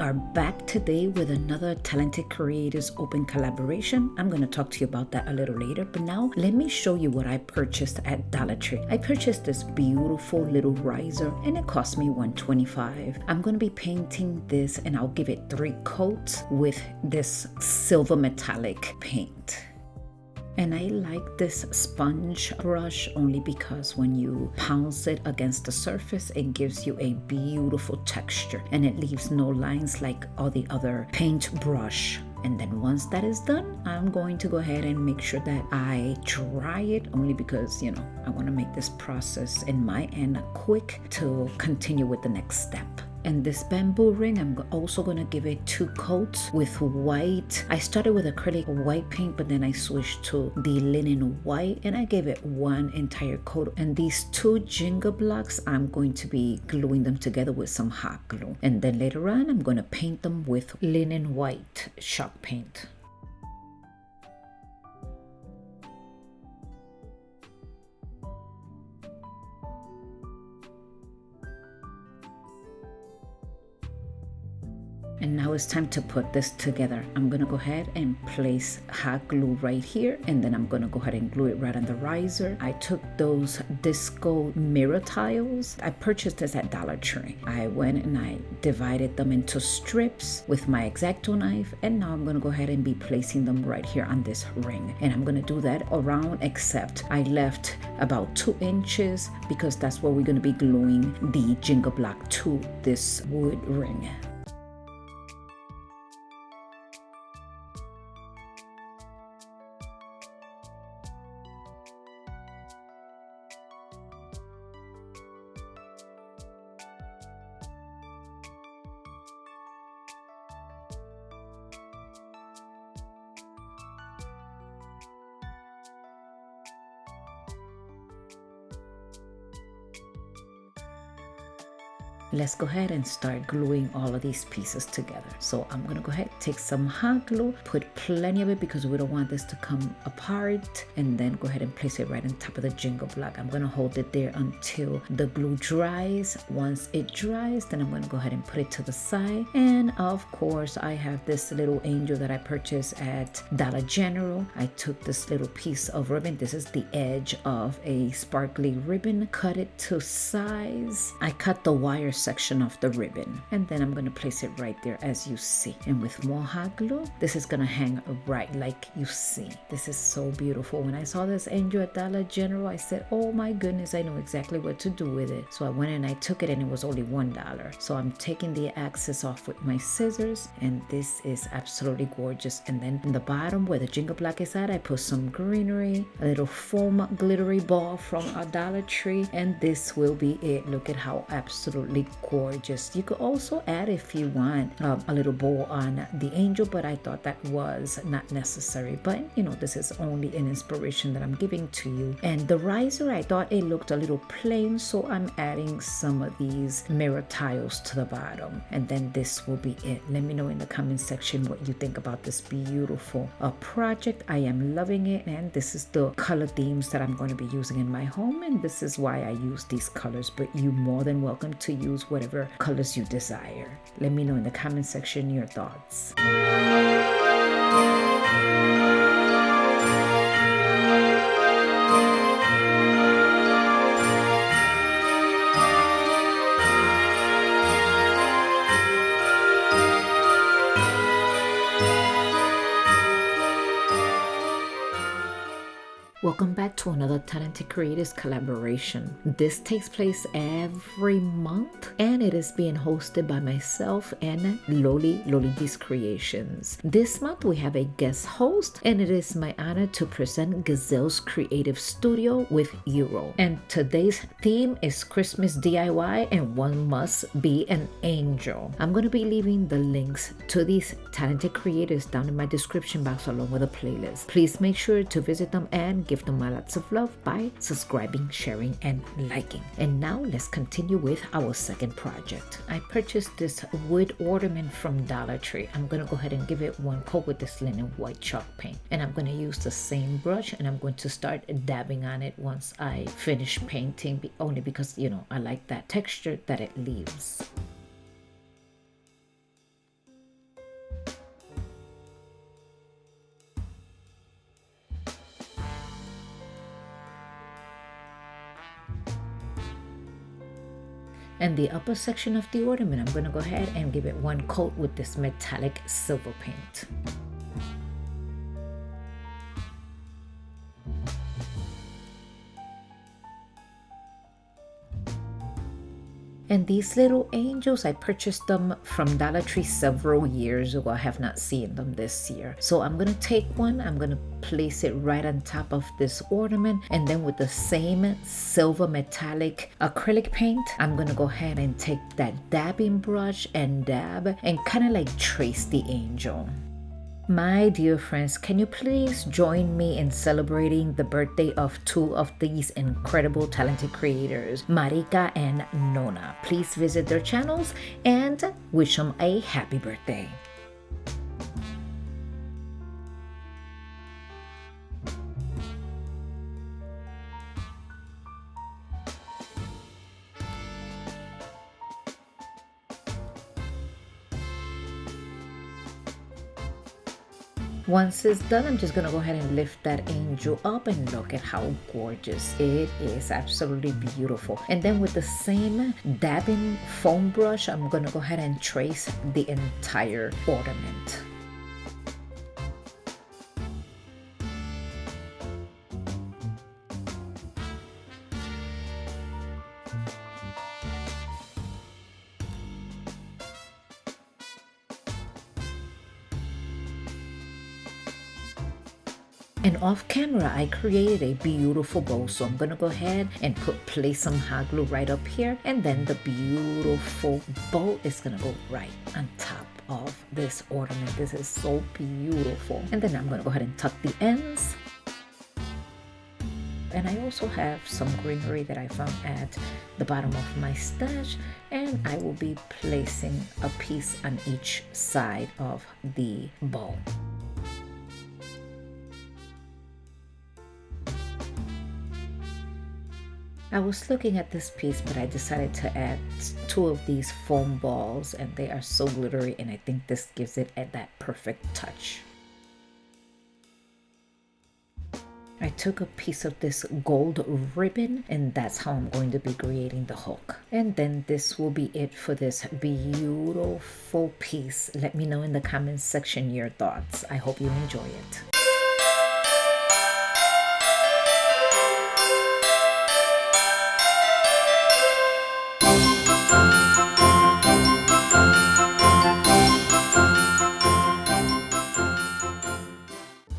are back today with another Talented Creators Open collaboration. I'm going to talk to you about that a little later, but now let me show you what I purchased at Dollar Tree. I purchased this beautiful little riser and it cost me $125. I'm going to be painting this and I'll give it 3 coats with this silver metallic paint. And I like this sponge brush only because when you pounce it against the surface, it gives you a beautiful texture and it leaves no lines like all the other paint brush. And then once that is done, I'm going to go ahead and make sure that I dry it only because, I want to make this process in my end quick to continue with the next step. And this bamboo ring, I'm also going to give it 2 coats with white. I started with acrylic white paint, but then I switched to the linen white and I gave it 1 entire coat. And these 2 Jenga blocks, I'm going to be gluing them together with some hot glue. And then later on, I'm going to paint them with linen white chalk paint. And now it's time to put this together. I'm going to go ahead and place hot glue right here. And then I'm going to go ahead and glue it right on the riser. I took those disco mirror tiles. I purchased this at Dollar Tree. I went and I divided them into strips with my X-Acto knife. And now I'm going to go ahead and be placing them right here on this ring. And I'm going to do that around, except I left about 2 inches because that's where we're going to be gluing the Jenga block to this wood ring. Let's go ahead and start gluing all of these pieces together. So I'm going to go ahead, take some hot glue, put plenty of it because we don't want this to come apart, and then go ahead and place it right on top of the Jenga block. I'm going to hold it there until the glue dries. Once it dries, then I'm going to go ahead and put it to the side. And of course, I have this little angel that I purchased at Dollar General. I took this little piece of ribbon. This is the edge of a sparkly ribbon. Cut it to size. I cut the wire section of the ribbon and then I'm going to place it right there as you see. And with more hot glue, this is going to hang right like you see. This is so beautiful. When I saw this angel at Dollar General, I said, oh my goodness, I know exactly what to do with it. So I went and I took it and it was only $1. So I'm taking the excess off with my scissors and this is absolutely gorgeous. And then in the bottom where the Jenga block is at, I put some greenery, a little foam glittery ball from our Dollar Tree, and this will be it. Look at how absolutely gorgeous. You could also add, if you want, a little bow on the angel, but I thought that was not necessary. But this is only an inspiration that I'm giving to you. And the riser, I thought it looked a little plain, so I'm adding some of these mirror tiles to the bottom, and then this will be it. Let me know in the comment section what you think about this beautiful project. I am loving it, and this is the color themes that I'm going to be using in my home, and this is why I use these colors, but you're more than welcome to use whatever colors you desire. Let me know in the comment section your thoughts. Welcome back to another Talented Creators collaboration. This takes place every month and it is being hosted by myself and Loli's Creations. This month we have a guest host and it is my honor to present Gazelle's Creative Studio with Euro. And today's theme is Christmas DIY and one must be an angel. I'm going to be leaving the links to these talented creators down in my description box along with a playlist. Please make sure to visit them and give them lots of love by subscribing, sharing, and liking. And now let's continue with our second project. I purchased this wood ornament from Dollar Tree. I'm going to go ahead and give it 1 coat with this linen white chalk paint. And I'm going to use the same brush and I'm going to start dabbing on it once I finish painting, only because, I like that texture that it leaves. And the upper section of the ornament, I'm going to go ahead and give it one coat with this metallic silver paint. And these little angels, I purchased them from Dollar Tree several years ago. I have not seen them this year. So I'm going to take one, I'm going to place it right on top of this ornament, and then with the same silver metallic acrylic paint, I'm going to go ahead and take that dabbing brush and dab and kind of like trace the angel. My dear friends, can you please join me in celebrating the birthday of two of these incredible talented creators, Marika and Nona? Please visit their channels and wish them a happy birthday. Once it's done, I'm just gonna go ahead and lift that angel up and look at how gorgeous it is. Absolutely beautiful. And then with the same dabbing foam brush, I'm gonna go ahead and trace the entire ornament. And off camera, I created a beautiful bow. So I'm gonna go ahead and place some hot glue right up here. And then the beautiful bow is gonna go right on top of this ornament. This is so beautiful. And then I'm gonna go ahead and tuck the ends. And I also have some greenery that I found at the bottom of my stash, and I will be placing a piece on each side of the bow. I was looking at this piece, but I decided to add two of these foam balls, and they are so glittery, and I think this gives it that perfect touch. I took a piece of this gold ribbon, and that's how I'm going to be creating the hook. And then this will be it for this beautiful piece. Let me know in the comments section your thoughts. I hope you enjoy it.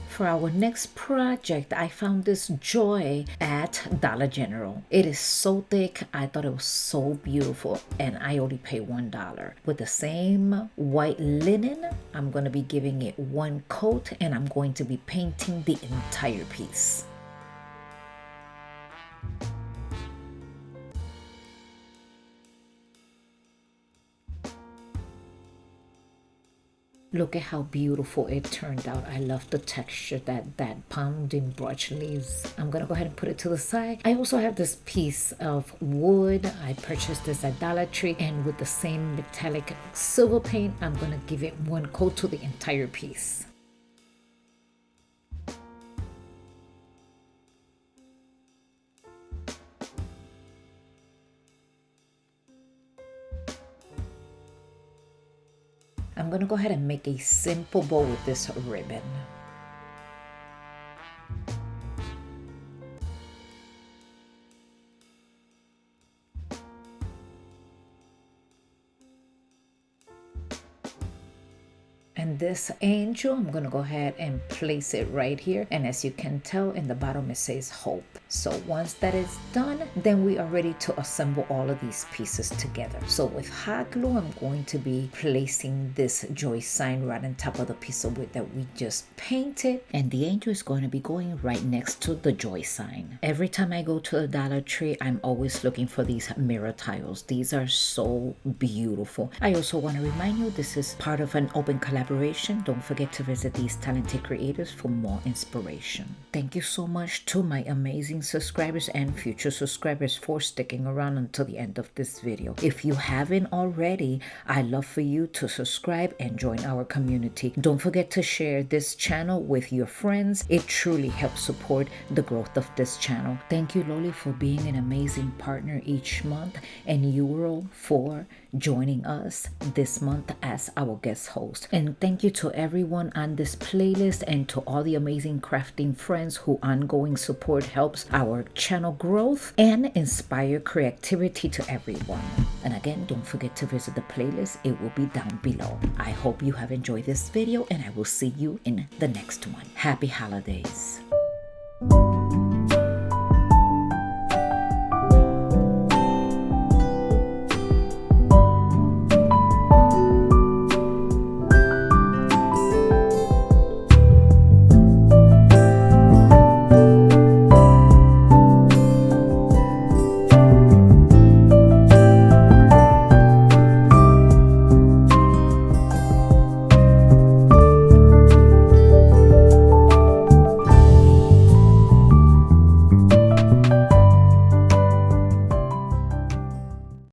For our next project, I found this joy at Dollar General. It is so thick. I thought it was so beautiful, and I only paid $1. With the same white linen, I'm going to be giving it one coat, and I'm going to be painting the entire piece. Look at how beautiful it turned out. I love the texture that pounding brush leaves. I'm gonna go ahead and put it to the side. I also have this piece of wood. I purchased this at Dollar Tree, and with the same metallic silver paint, I'm gonna give it one coat to the entire piece. I'm going to go ahead and make a simple bow with this ribbon. And this angel, I'm going to go ahead and place it right here. And as you can tell, in the bottom it says hope. So once that is done, then we are ready to assemble all of these pieces together. So with hot glue, I'm going to be placing this joy sign right on top of the piece of wood that we just painted. And the angel is going to be going right next to the joy sign. Every time I go to the Dollar Tree, I'm always looking for these mirror tiles. These are so beautiful. I also want to remind you, this is part of an open collaboration. Don't forget to visit these talented creators for more inspiration. Thank you so much to my amazing amazing subscribers and future subscribers for sticking around until the end of this video. If you haven't already, I'd love for you to subscribe and join our community. Don't forget to share this channel with your friends. It truly helps support the growth of this channel. Thank you, Loli, for being an amazing partner each month, and Euro for joining us this month as our guest host. And thank you to everyone on this playlist and to all the amazing crafting friends who ongoing support helps our channel growth and inspire creativity to everyone. And again, don't forget to visit the playlist. It will be down below. I hope you have enjoyed this video, and I will see you in the next one. Happy holidays.